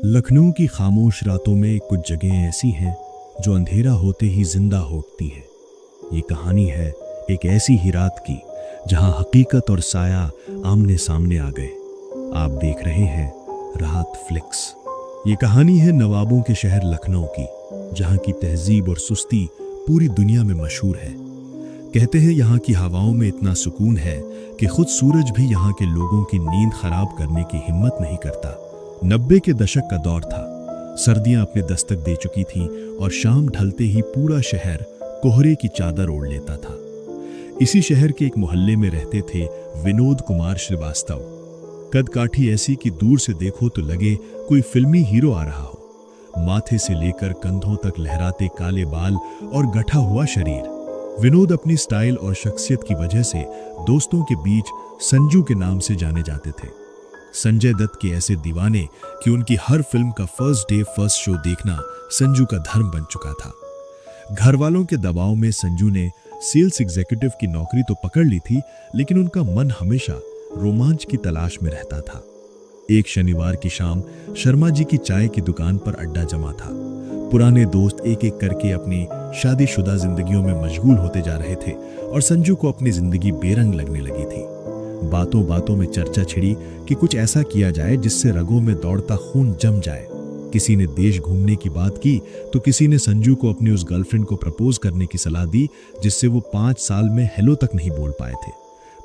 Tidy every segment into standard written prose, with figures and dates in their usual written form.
लखनऊ की खामोश रातों में कुछ जगहें ऐसी हैं जो अंधेरा होते ही जिंदा हो उठती हैं। ये कहानी है एक ऐसी ही रात की जहां हकीकत और साया आमने सामने आ गए। आप देख रहे हैं राहत फ्लिक्स। ये कहानी है नवाबों के शहर लखनऊ की, जहां की तहजीब और सुस्ती पूरी दुनिया में मशहूर है। कहते हैं यहाँ की हवाओं में इतना सुकून है कि खुद सूरज भी यहाँ के लोगों की नींद खराब करने की हिम्मत नहीं करता। 90 के दशक का दौर था। सर्दियां अपने दस्तक दे चुकी थीं और शाम ढलते ही पूरा शहर कोहरे की चादर ओढ़ लेता था। इसी शहर के एक मोहल्ले में रहते थे विनोद कुमार श्रीवास्तव। कद काठी ऐसी कि दूर से देखो तो लगे कोई फिल्मी हीरो आ रहा हो। माथे से लेकर कंधों तक लहराते काले बाल और गठा हुआ शरीर। विनोद अपनी स्टाइल और शख्सियत की वजह से दोस्तों के बीच संजू के नाम से जाने जाते थे। संजय दत्त के ऐसे दीवाने कि उनकी हर फिल्म का फर्स्ट डे फर्स्ट शो देखना संजू का धर्म बन चुका था। घर वालों के दबाव में संजू ने सेल्स एग्जीक्यूटिव की नौकरी तो पकड़ ली थी, लेकिन उनका मन हमेशा रोमांच की तलाश में रहता था। एक शनिवार की शाम शर्मा जी की चाय की दुकान पर अड्डा जमा था। पुराने दोस्त एक एक करके अपनी शादीशुदा जिंदगियों में मशगूल होते जा रहे थे और संजू को अपनी जिंदगी बेरंग लगने लगी थी। बातों बातों में चर्चा छिड़ी कि कुछ ऐसा किया जाए जिससे रगों में दौड़ता खून जम जाए। किसी ने देश घूमने की बात की तो किसी ने संजू को अपनी उस गर्लफ्रेंड को प्रपोज करने की सलाह दी जिससे वो 5 साल में हेलो तक नहीं बोल पाए थे।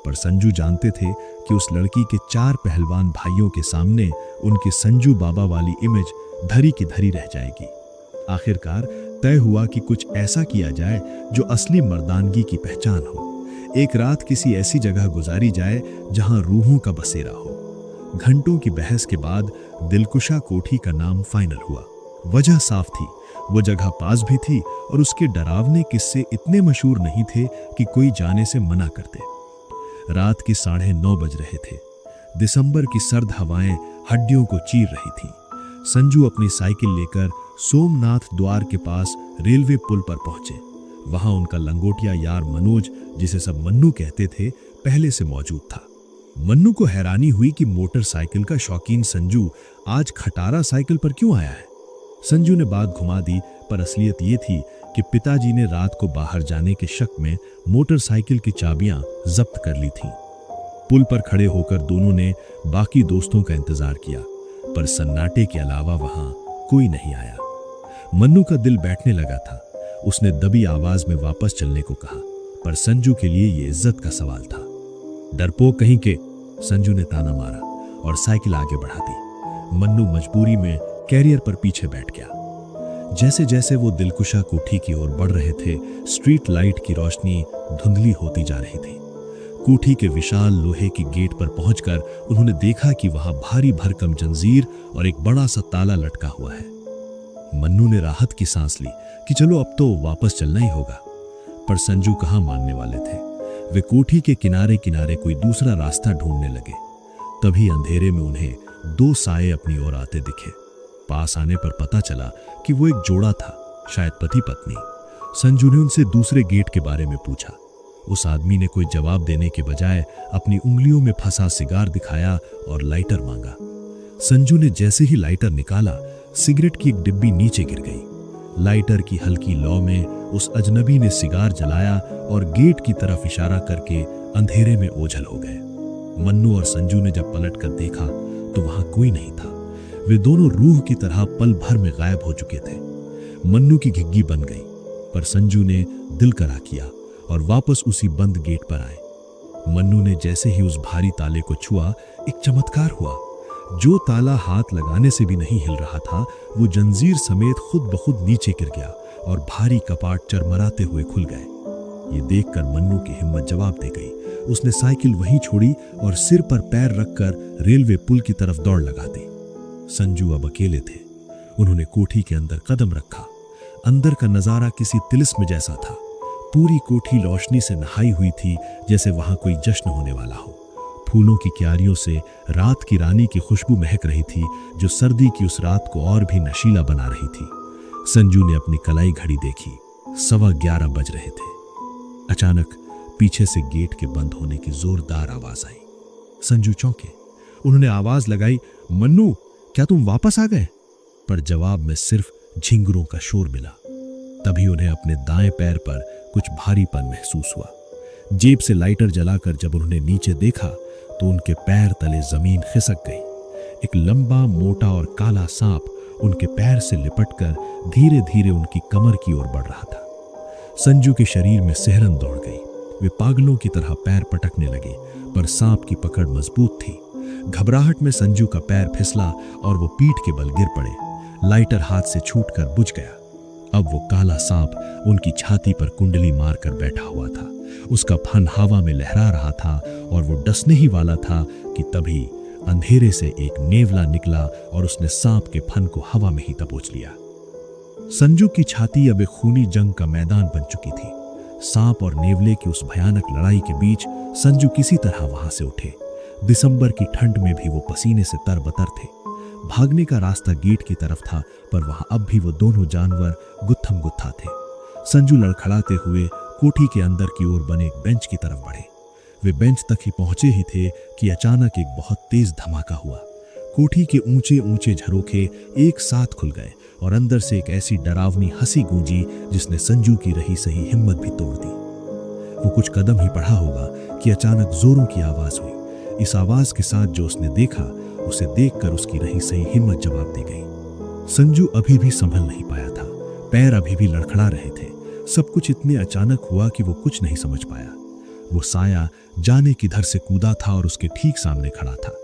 पर संजू जानते थे कि उस लड़की के 4 पहलवान भाइयों के सामने उनकी संजू बाबा वाली इमेज धरी की धरी रह जाएगी। आखिरकार तय हुआ कि कुछ ऐसा किया जाए जो असली मर्दानगी की पहचान हो। एक रात किसी ऐसी जगह गुजारी जाए जहां रूहों का बसेरा हो। घंटों की बहस के बाद दिलकुशा कोठी का नाम फाइनल हुआ। वजह साफ थी, वो जगह पास भी थी और उसके डरावने किस्से इतने मशहूर नहीं थे कि कोई जाने से मना करते। रात के 9:30 बज रहे थे। दिसंबर की सर्द हवाएं हड्डियों को चीर रही थीं। संजू अपनी साइकिल लेकर सोमनाथ द्वार के पास रेलवे पुल पर पहुंचे। वहां उनका लंगोटिया यार मनोज, जिसे सब मन्नू कहते थे, पहले से मौजूद था। मन्नू को हैरानी हुई कि मोटरसाइकिल का शौकीन संजू आज खटारा साइकिल पर क्यों आया है। संजू ने बात घुमा दी, पर असलियत ये थी कि पिताजी ने रात को बाहर जाने के शक में मोटरसाइकिल की चाबियां जब्त कर ली थीं। पुल पर खड़े होकर दोनों ने बाकी दोस्तों का इंतजार किया, पर सन्नाटे के अलावा वहां कोई नहीं आया। मन्नू का दिल बैठने लगा था। उसने दबी आवाज में वापस चलने को कहा, पर संजू के लिए यह इज्जत का सवाल था। डरपोक कहीं के, संजू ने ताना मारा और साइकिल आगे बढ़ा दी। मन्नू मजबूरी में कैरियर पर पीछे बैठ गया। जैसे जैसे वो दिलकुशा कोठी की ओर बढ़ रहे थे, स्ट्रीट लाइट की रोशनी धुंधली होती जा रही थी। कोठी के विशाल लोहे के गेट पर पहुंचकर उन्होंने देखा कि वहां भारी भरकम जंजीर और एक बड़ा सा ताला लटका हुआ है। मन्नू ने राहत की सांस ली कि चलो अब तो वापस चलना ही होगा, पर संजू कहाँ मानने वाले थे। वे कोठी के किनारे किनारे कोई दूसरा रास्ता ढूंढने लगे। तभी अंधेरे में उन्हें 2 साए अपनी ओर आते दिखे। पास आने पर पता चला कि वो एक जोड़ा था, शायद पति पत्नी। संजू ने उनसे दूसरे गेट के बारे में पूछा। उस आदमी ने कोई जवाब देने के बजाय अपनी उंगलियों में फंसा सिगार दिखाया और लाइटर मांगा। संजू ने जैसे ही लाइटर निकाला, सिगरेट की एक डिब्बी नीचे गिर गई। लाइटर की हल्की लौ में उस अजनबी ने सिगार जलाया और गेट की तरफ इशारा करके अंधेरे में ओझल हो गए। मन्नू और संजू ने जब पलट कर देखा तो वहां कोई नहीं था। वे दोनों रूह की तरह पल भर में गायब हो चुके थे। मन्नू की घिग्गी बन गई, पर संजू ने दिल करा किया और वापस उसी बंद गेट पर आए। मन्नू ने जैसे ही उस भारी ताले को छुआ, एक चमत्कार हुआ। जो ताला हाथ लगाने से भी नहीं हिल रहा था, वो जंजीर समेत खुद ब खुद नीचे गिर गया और भारी कपाट चरमराते हुए खुल गए। ये देखकर मन्नू की हिम्मत जवाब दे गई। उसने साइकिल वहीं छोड़ी और सिर पर पैर रखकर रेलवे पुल की तरफ दौड़ लगा दी। संजू अब अकेले थे। उन्होंने कोठी के अंदर कदम रखा। अंदर का नजारा किसी तिलिस्म जैसा था। पूरी कोठी रोशनी से नहाई हुई थी, जैसे वहां कोई जश्न होने वाला हो। फूलों की क्यारियों से रात की रानी की खुशबू महक रही थी, जो सर्दी की उस रात को और भी नशीला बना रही थी। संजू ने अपनी कलाई घड़ी देखी। 11:15 बज रहे थे। अचानक पीछे से गेट के बंद होने की जोरदार आवाज आई। संजू चौंके। उन्होंने आवाज लगाई, मन्नू, क्या तुम वापस आ गए? पर जवाब में सिर्फ झिंगुरों का शोर मिला। तभी उन्हें अपने दाएं पैर पर कुछ भारीपन महसूस हुआ। जेब से लाइटर जलाकर जब उन्होंने नीचे देखा तो उनके पैर तले जमीन खिसक गई। एक लंबा, मोटा और काला सांप उनके पैर से लिपटकर धीरे धीरे उनकी कमर की ओर बढ़ रहा था। संजू के शरीर में सिहरन दौड़ गई। वे पागलों की तरह पैर पटकने लगे, पर सांप की पकड़ मजबूत थी। घबराहट में संजू का पैर फिसला और वो पीठ के बल गिर पड़े। लाइटर हाथ से छूटकर बुझ गया। अब वो काला सांप उनकी छाती पर कुंडली मारकर बैठा हुआ था। उसका फन हवा में लहरा रहा था और वो डसने ही वाला था कि तभी अंधेरे से एक नेवला निकला और उसने सांप के फन को हवा में ही दबोच लिया। संजू की छाती अब एक खूनी जंग का मैदान बन चुकी थी। सांप और नेवले की उस भयानक लड़ाई के बीच संजू किसी तरह वहां से उठे। दिसंबर की ठंड में भी वो पसीने से तरबतर थे। भागने का रास्ता गेट की तरफ था, पर वहां अब भी वो दोनों जानवर गुत्थम गुत्था थे। संजू लड़खड़ाते हुए कोठी के अंदर की ओर बने एक बेंच की तरफ बढ़े। वे बेंच तक ही पहुंचे ही थे कि अचानक एक बहुत तेज धमाका हुआ। कोठी के ऊंचे ऊंचे झरोखे एक साथ खुल गए और अंदर से एक ऐसी डरावनी हंसी गूंजी जिसने संजू की रही सही हिम्मत भी तोड़ दी। वो कुछ कदम ही बढ़ा होगा कि अचानक जोरों की आवाज हुई। इस आवाज के साथ जो उसने देखा, उसे देखकर उसकी रही सही हिम्मत जवाब दे गई। संजू अभी भी संभल नहीं पाया था। पैर अभी भी लड़खड़ा रहे थे। सब कुछ इतने अचानक हुआ कि वो कुछ नहीं समझ पाया। वो साया जाने किधर से कूदा था और उसके ठीक सामने खड़ा था।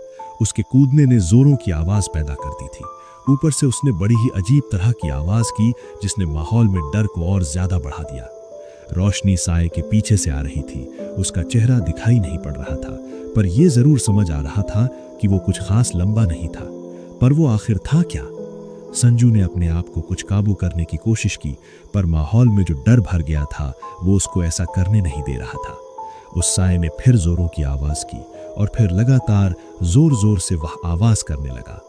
उसके कूदने ने जोरों की आवाज पैदा कर दी थी। ऊपर से उसने बड़ी ही अजीब तरह की आवाज की जिसने माहौल में डर को और ज्यादा बढ़ा दिया। रोशनी साये के पीछे से आ रही थी। उसका चेहरा दिखाई नहीं पड़ रहा था, पर यह जरूर समझ आ रहा था कि वो कुछ खास लंबा नहीं था। पर वो आखिर था क्या? संजू ने अपने आप को कुछ काबू करने की कोशिश की, पर माहौल में जो डर भर गया था वो उसको ऐसा करने नहीं दे रहा था। उस साये ने फिर जोरों की आवाज की और फिर लगातार जोर जोर से वह आवाज करने लगा।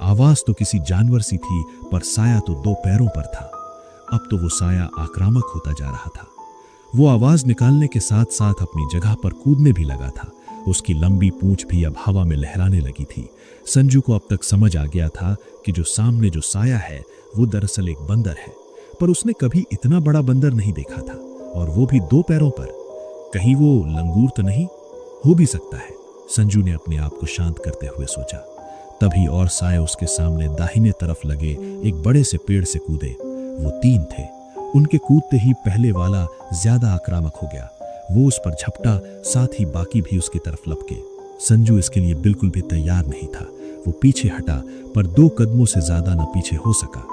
आवाज तो किसी जानवर सी थी, पर साया तो दो पैरों पर था। अब तो वो साया आक्रामक होता जा रहा था। वो आवाज निकालने के साथ साथ अपनी जगह पर कूदने भी लगा था। उसकी लंबी पूंछ भी अब हवा में लहराने लगी थी। संजू को अब तक समझ आ गया था कि जो सामने जो साया है वो दरअसल एक बंदर है, पर उसने कभी इतना बड़ा बंदर नहीं देखा था, और वो भी दो पैरों पर। कहीं वो लंगूर तो नहीं हो भी सकता है, संजू ने अपने आप को शांत करते हुए सोचा। तभी और साए उसके सामने दाहिने तरफ लगे एक बड़े से पेड़ से कूदे। वो तीन थे। उनके कूदते ही पहले वाला ज्यादा आक्रामक हो गया। वो उस पर झपटा, साथ ही बाकी भी उसकी तरफ लपके। संजू इसके लिए बिल्कुल भी तैयार नहीं था। वो पीछे हटा, पर 2 कदमों से ज्यादा न पीछे हो सका।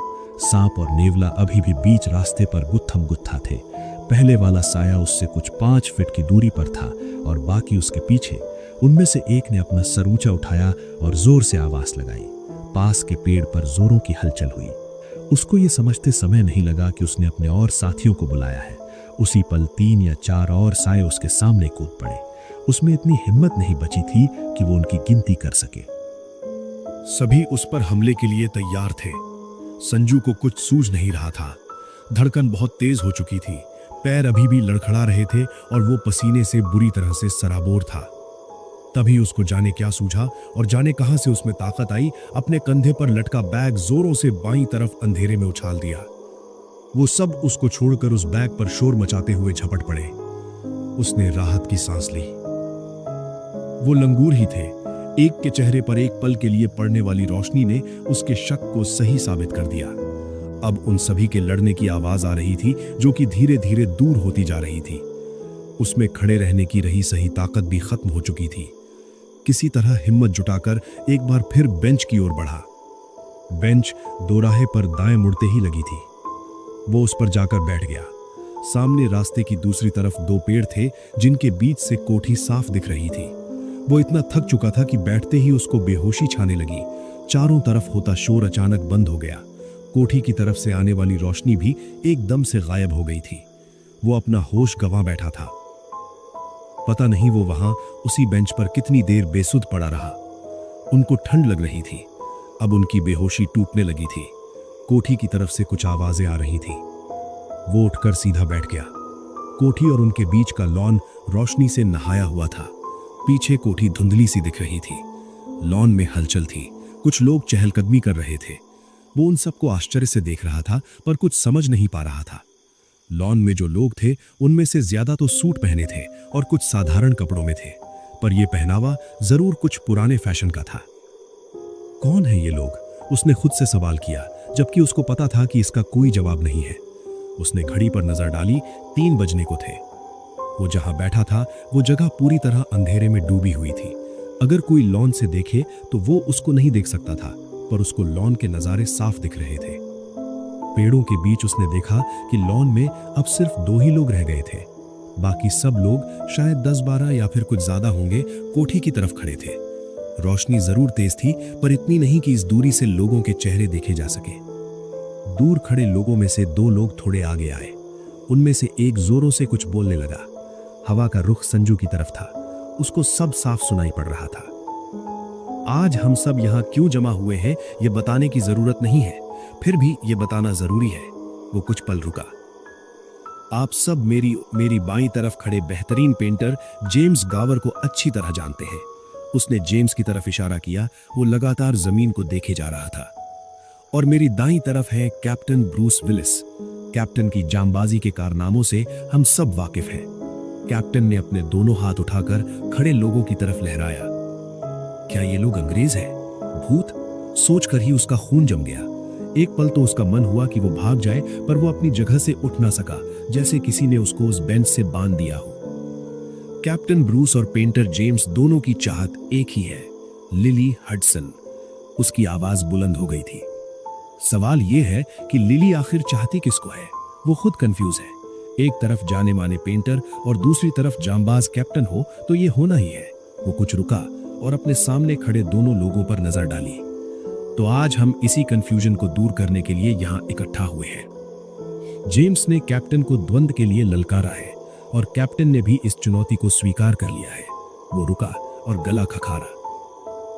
सांप और नेवला अभी भी बीच रास्ते पर गुत्थम गुत्था थे। पहले वाला साया उससे कुछ 5 फीट की दूरी पर था और बाकी उसके पीछे। उनमें से एक ने अपना सर ऊंचा उठाया और जोर से आवाज लगाई। पास के पेड़ पर जोरों की हलचल हुई। उसको ये समझते समय नहीं लगा कि उसने अपने और साथियों को बुलाया है। उसी पल 3 या 4 और साए उसके सामने कूद पड़े। उसमें इतनी हिम्मत नहीं बची थी कि वो उनकी गिनती कर सके। सभी उस पर हमले के लिए तैयार थे। संजू को कुछ सूझ नहीं रहा था। धड़कन बहुत तेज हो चुकी थी। पैर अभी भी लड़खड़ा रहे थे और वो पसीने से बुरी तरह से सराबोर था। तभी उसको जाने क्या सूझा और जाने कहां से उसमें ताकत आई, अपने कंधे पर लटका बैग जोरों से बाईं तरफ अंधेरे में उछाल दिया। वो सब उसको छोड़कर उस बैग पर शोर मचाते हुए झपट पड़े। उसने राहत की सांस ली। वो लंगूर ही थे। एक के चेहरे पर एक पल के लिए पड़ने वाली रोशनी ने उसके शक को सही साबित कर दिया। अब उन सभी के लड़ने की आवाज आ रही थी, जो कि धीरे धीरे दूर होती जा रही थी। उसमें खड़े रहने की रही सही ताकत भी खत्म हो चुकी थी। किसी तरह हिम्मत जुटाकर एक बार फिर बेंच की ओर बढ़ा। बेंच दोराहे पर दाएं मुड़ते ही लगी थी। वो उस पर जाकर बैठ गया। सामने रास्ते की दूसरी तरफ 2 पेड़ थे, जिनके बीच से कोठी साफ दिख रही थी। वो इतना थक चुका था कि बैठते ही उसको बेहोशी छाने लगी। चारों तरफ होता शोर अचानक बंद हो गया। कोठी की तरफ से आने वाली रोशनी भी एकदम से गायब हो गई थी। वो अपना होश गंवा बैठा था। पता नहीं वो वहां उसी बेंच पर कितनी देर बेसुध पड़ा रहा। उनको ठंड लग रही थी। अब उनकी बेहोशी टूटने लगी थी। कोठी की तरफ से कुछ आवाजें आ रही थीं। वो उठकर सीधा बैठ गया। कोठी और उनके बीच का लॉन रोशनी से नहाया हुआ था। पीछे कोठी धुंधली सी दिख रही थी। लॉन में हलचल थी। कुछ लोग चहलकदमी कर रहे थे। वो उन सबको आश्चर्य से देख रहा था पर कुछ समझ नहीं पा रहा था। लॉन में जो लोग थे उनमें से ज्यादा तो सूट पहने थे और कुछ साधारण कपड़ों में थे, पर यह पहनावा जरूर कुछ पुराने फैशन का था। कौन है ये लोग? उसने खुद से सवाल किया, जबकि उसको पता था कि इसका कोई जवाब नहीं है। उसने घड़ी पर नजर डाली, 3 बजने को थे। वो जहां बैठा था वो जगह पूरी तरह अंधेरे में डूबी हुई थी। अगर कोई लॉन से देखे तो वो उसको नहीं देख सकता था, पर उसको लॉन के नजारे साफ दिख रहे थे। पेड़ों के बीच उसने देखा कि लॉन में अब सिर्फ 2 ही लोग रह गए थे। बाकी सब लोग, शायद 10-12 या फिर कुछ ज्यादा होंगे, कोठी की तरफ खड़े थे। रोशनी जरूर तेज थी, पर इतनी नहीं कि इस दूरी से लोगों के चेहरे देखे जा सके। दूर खड़े लोगों में से 2 लोग थोड़े आगे आए। उनमें से एक जोरों से कुछ बोलने लगा। हवा का रुख संजू की तरफ था। उसको सब साफ सुनाई पड़ रहा था। आज हम सब यहाँ क्यों जमा हुए हैं ये बताने की जरूरत नहीं है, फिर भी ये बताना जरूरी है। वो कुछ पल रुका। आप सब मेरी बाईं तरफ खड़े बेहतरीन पेंटर जेम्स गावर को अच्छी तरह जानते हैं। उसने जेम्स की तरफ इशारा किया। वो लगातार जमीन को देखे जा रहा था। और मेरी दाईं तरफ है कैप्टन ब्रूस विलिस। कैप्टन की जांबाजी के कारनामों से हम सब वाकिफ हैं। कैप्टन ने अपने दोनों हाथ उठाकर खड़े लोगों की तरफ लहराया। क्या ये लोग अंग्रेज हैं? भूत? सोचकर ही उसका खून जम गया। एक पल तो उसका मन हुआ कि वो भाग जाए, पर वो अपनी जगह से उठ ना सका, जैसे किसी ने उसको उस बेंच से बांध दिया हो। कैप्टन ब्रूस और पेंटर जेम्स दोनों की चाहत एक ही है, लिली हडसन। उसकी आवाज बुलंद हो गई थी। सवाल यह है कि लिली आखिर चाहती किसको है? वो खुद कंफ्यूज है। एक तरफ जाने माने पेंटर और दूसरी तरफ जांबाज कैप्टन हो तो ये होना ही है। वो कुछ रुका और अपने सामने खड़े दोनों लोगों पर नजर डाली। तो आज हम इसी कंफ्यूजन को दूर करने के लिए यहाँ इकट्ठा हुए हैं। जेम्स ने कैप्टन को द्वंद्व के लिए ललकारा है और कैप्टन ने भी इस चुनौती को स्वीकार कर लिया है। वो रुका और गला खखारा।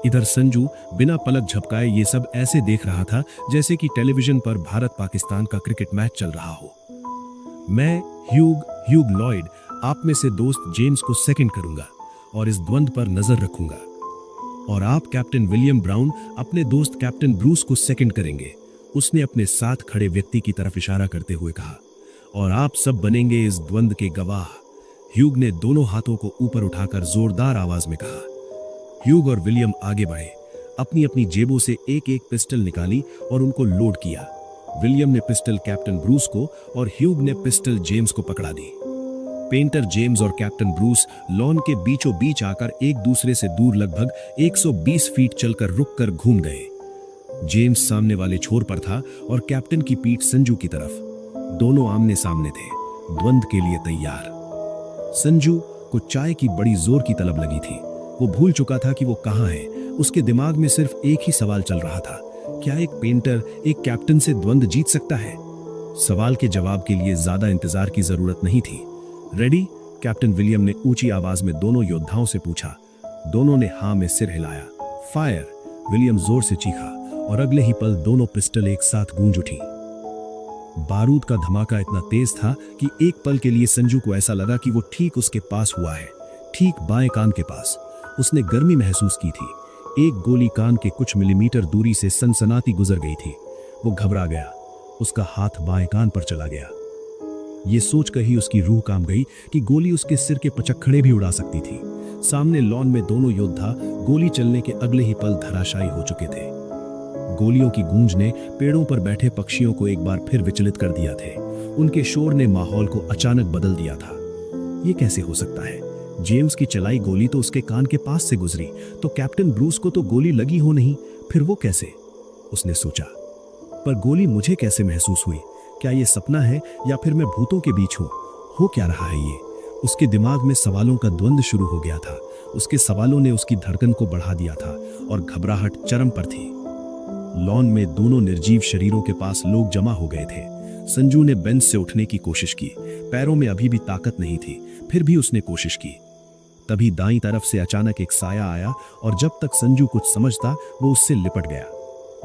इधर संजू बिना पलक झपकाए ये सब ऐसे देख रहा था जैसे कि टेलीविजन पर भारत पाकिस्तान का क्रिकेट मैच चल रहा हो। मैं ह्यूग लॉयड आप में से दोस्त जेम्स को सेकंड करूंगा और इस द्वंद्व पर नजर रखूंगा, और आप कैप्टन विलियम ब्राउन अपने दोस्त कैप्टन ब्रूस को सेकंड करेंगे। उसने अपने साथ खड़े व्यक्ति की तरफ इशारा करते हुए कहा, और आप सब बनेंगे इस द्वंद्व के गवाह। ह्यूग ने दोनों हाथों को ऊपर उठाकर जोरदार आवाज में कहा। ह्यूग और विलियम आगे बढ़े, अपनी अपनी जेबों से एक एक पिस्टल निकाली और उनको लोड किया। विलियम ने पिस्टल कैप्टन ब्रूस को और ह्यूग ने पिस्टल जेम्स को पकड़ा दी। पेंटर जेम्स और कैप्टन ब्रूस लॉन के बीचों बीच आकर एक दूसरे से दूर लगभग 120 फीट चलकर रुककर घूम गए। जेम्स सामने वाले छोर पर था और कैप्टन की पीठ संजू की तरफ। दोनों आमने सामने थे, द्वंद्व के लिए तैयार। संजू को चाय की बड़ी जोर की तलब लगी थी। वो भूल चुका था कि वो कहाँ है। उसके दिमाग में सिर्फ एक ही सवाल चल रहा था, क्या एक पेंटर एक कैप्टन से द्वंद्व जीत सकता है? सवाल के जवाब के लिए ज्यादा इंतजार की जरूरत नहीं थी। रेडी? कैप्टन विलियम ने ऊंची आवाज में दोनों योद्धाओं से पूछा। दोनों ने हां में सिर हिलाया। फायर! विलियम जोर से चीखा और अगले ही पल दोनों पिस्टल एक साथ गूंज उठी। बारूद का धमाका इतना तेज था कि एक पल के लिए संजू को ऐसा लगा कि वो ठीक उसके पास हुआ है, ठीक बाएं कान के पास। उसने गर्मी महसूस की थी। एक गोली कान के कुछ मिलीमीटर दूरी से सनसनाती गुजर गई थी। वो घबरा गया। उसका हाथ बाएं कान पर चला गया। ये सोचकर ही उसकी रूह कांप गई कि गोली उसके सिर के पचक्खड़े भी उड़ा सकती थी। सामने लॉन में दोनों योद्धा गोली चलने के अगले ही पल धराशायी हो चुके थे। गोलियों की गूंज ने पेड़ों पर बैठे पक्षियों को एक बार फिर विचलित कर दिया थे। उनके शोर ने माहौल को अचानक बदल दिया था। ये कैसे हो सकता है? जेम्स की चलाई गोली तो उसके कान के पास से गुजरी, तो कैप्टन ब्रूस को तो गोली लगी हो नहीं, फिर वो कैसे? उसने सोचा। पर गोली मुझे कैसे महसूस हुई? क्या ये सपना है या फिर मैं भूतों के बीच हूं? हो क्या रहा है ये? उसके दिमाग में सवालों का द्वंद्व शुरू हो गया था। उसके सवालों ने उसकी धड़कन को बढ़ा दिया था और घबराहट चरम पर थी। लॉन में दोनों निर्जीव शरीरों के पास लोग जमा हो गए थे। संजू ने बेंच से उठने की कोशिश की। पैरों में अभी भी ताकत नहीं थी, फिर भी उसने कोशिश की। तभी दाईं तरफ से अचानक एक साया आया और जब तक संजू कुछ समझता वो उससे लिपट गया।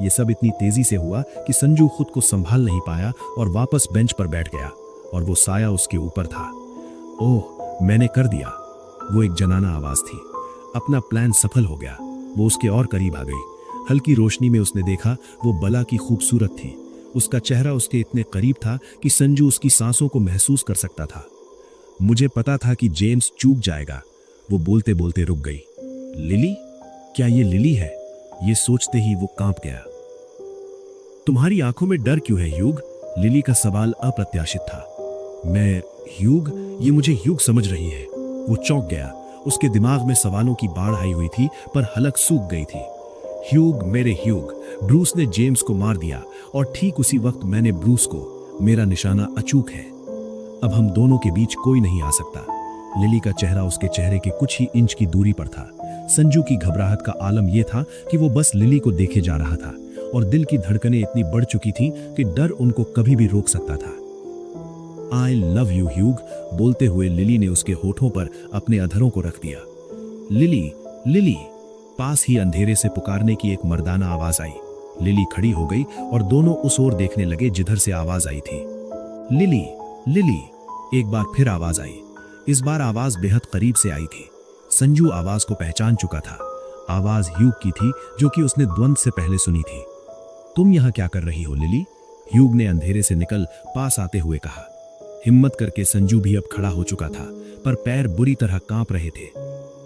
ये सब इतनी तेजी से हुआ कि संजू खुद को संभाल नहीं पाया और वापस बेंच पर बैठ गया, और वो साया उसके ऊपर था। ओह, मैंने कर दिया, वो एक जनाना आवाज थी। अपना प्लान सफल हो गया। वो उसके और करीब आ गई। हल्की रोशनी में उसने देखा वो बला की खूबसूरत थी। उसका चेहरा उसके इतने करीब था कि संजू उसकी सांसों को महसूस कर सकता था। मुझे पता था कि जेम्स चूक जाएगा, वो बोलते बोलते रुक गई। लिली? क्या ये लिली है? ये सोचते ही वो कांप गया। तुम्हारी आंखों में डर क्यों है ह्यूग? लिली का सवाल अप्रत्याशित था। मैं ह्यूग? ये मुझे ह्यूग समझ रही है। वो चौंक गया। उसके दिमाग में सवालों की बाढ़ आई हुई थी पर हलक सूख गई थी। ह्यूग, मेरे ह्यूग, ब्रूस ने जेम्स को मार दिया और ठीक उसी वक्त मैंने ब्रूस को। मेरा निशाना अचूक है। अब हम दोनों के बीच कोई नहीं आ सकता। लिली का चेहरा उसके चेहरे के कुछ ही इंच की दूरी पर था। संजू की घबराहट का आलम यह था कि वो बस लिली को देखे जा रहा था और दिल की धड़कनें इतनी बढ़ चुकी थीं कि डर उनको कभी भी रोक सकता था। आई लव यू ह्यूग, बोलते हुए लिली ने उसके होठों पर अपने अधरों को रख दिया। लिली, लिली, पास ही अंधेरे से पुकारने की एक मर्दाना आवाज आई। लिली खड़ी हो गई और दोनों उस ओर देखने लगे जिधर से आवाज आई थी। लिली, लिली, एक बार फिर आवाज आई। इस बार आवाज बेहद करीब से आई थी। संजू आवाज को पहचान चुका था। आवाज ह्यूग की थी जो कि उसने द्वंद से पहले सुनी थी। तुम यहां क्या कर रही हो लिली? ह्यूग ने अंधेरे से निकल पास आते हुए कहा। हिम्मत करके संजू भी अब खड़ा हो चुका था पर पैर बुरी तरह कांप रहे थे।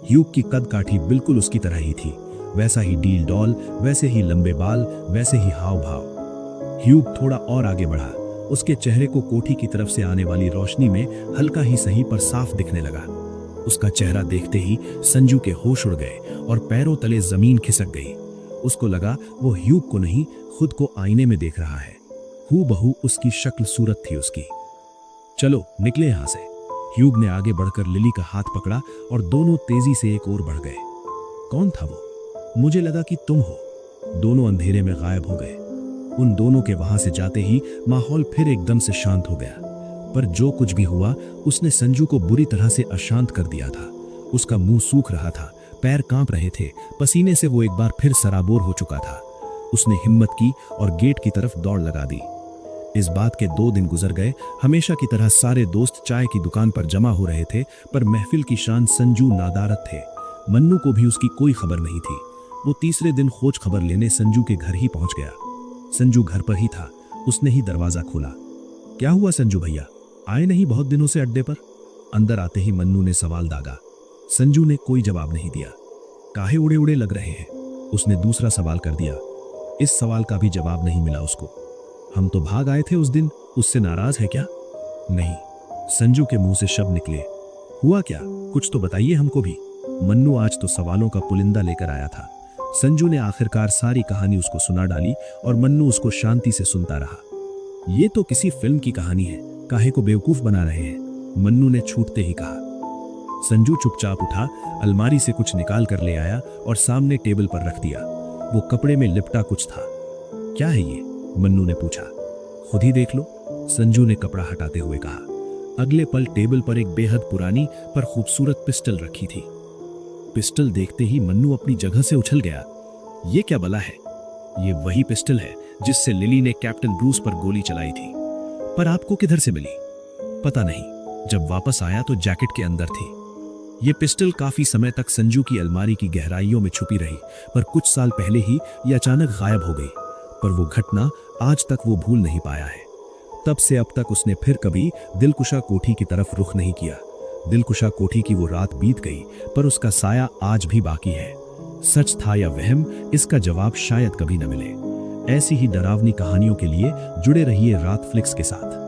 ह्यूग की कद काठी बिल्कुल उसकी तरह ही थी, वैसा ही डील डॉल, वैसे ही लंबे बाल, वैसे ही हाव भाव। ह्यूग थोड़ा और आगे बढ़ा। उसके चेहरे को कोठी की तरफ से आने वाली रोशनी में हल्का ही सही पर साफ दिखने लगा। उसका चेहरा देखते ही संजू के होश उड़ गए और पैरों तले जमीन खिसक गई। उसको लगा वो ह्यूग को नहीं, खुद को आईने में देख रहा है। हूबहू उसकी शक्ल सूरत थी उसकी। चलो निकले यहां से। ह्यूग ने आगे बढ़कर लिली का हाथ पकड़ा और दोनों तेजी से एक ओर बढ़ गए। कौन था वो? मुझे लगा कि तुम हो। दोनों अंधेरे में गायब हो गए। उन दोनों के वहां से जाते ही माहौल फिर एकदम से शांत हो गया। पर जो कुछ भी हुआ उसने संजू को बुरी तरह से अशांत कर दिया था। उसका मुंह सूख रहा था, पैर कांप रहे थे, पसीने से वो एक बार फिर सराबोर हो चुका था। उसने हिम्मत की और गेट की तरफ दौड़ लगा दी। इस बात के 2 दिन गुजर गए। हमेशा की तरह सारे दोस्त चाय की दुकान पर जमा हो रहे थे पर महफिल की शान संजू नादारत थे। मन्नू को भी उसकी कोई खबर नहीं थी। वो तीसरे दिन खोज खबर लेने संजू के घर ही पहुंच गया। संजू घर पर ही था। उसने ही दरवाजा खोला। क्या हुआ संजू भैया, आए नहीं बहुत दिनों से अड्डे पर? अंदर आते ही मन्नू ने सवाल दागा। संजू ने कोई जवाब नहीं दिया। काहे उड़े उड़े लग रहे हैं? उसने दूसरा सवाल कर दिया। इस सवाल का भी जवाब नहीं मिला उसको। हम तो भाग आए थे उस दिन, उससे नाराज है क्या? नहीं, संजू के मुंह से शब्द निकले। हुआ क्या? कुछ तो बताइए हमको भी। मन्नू आज तो सवालों का पुलिंदा लेकर आया था। संजू ने आखिरकार सारी कहानी उसको सुना डाली और मन्नू उसको शांति से सुनता रहा। ये तो किसी फिल्म की कहानी है, काहे को बेवकूफ बना रहे हैं? मन्नू ने छूटते ही कहा। संजू चुपचाप उठा, अलमारी से कुछ निकाल कर ले आया और सामने टेबल पर रख दिया। वो कपड़े में लिपटा कुछ था। क्या है ये? मन्नू ने पूछा। खुद ही देख लो, संजू ने कपड़ा हटाते हुए कहा। अगले पल टेबल पर एक बेहद पुरानी पर खूबसूरत पिस्टल रखी थी। पिस्टल देखते ही मन्नू अपनी जगह से उछल गया। ये क्या बला है? ये वही पिस्टल है जिससे लिली ने कैप्टन ब्रूस पर गोली चलाई थी। पर आपको किधर से मिली? पता नहीं, जब वापस आया तो जैकेट के अंदर थी। ये पिस्टल काफी समय तक संजू की अलमारी की गहराइयों में छुपी रही पर कुछ साल पहले ही ये अचानक गायब हो गई। पर वो घटना आज तक वो भूल नहीं पाया है। तब से अब तक उसने फिर कभी दिलकुशा कोठी की तरफ रुख नहीं किया। दिलकुशा कोठी की वो रात बीत गई पर उसका साया आज भी बाकी है। सच था या वहम, इसका जवाब शायद कभी न मिले। ऐसी ही डरावनी कहानियों के लिए जुड़े रहिए रात फ्लिक्स के साथ।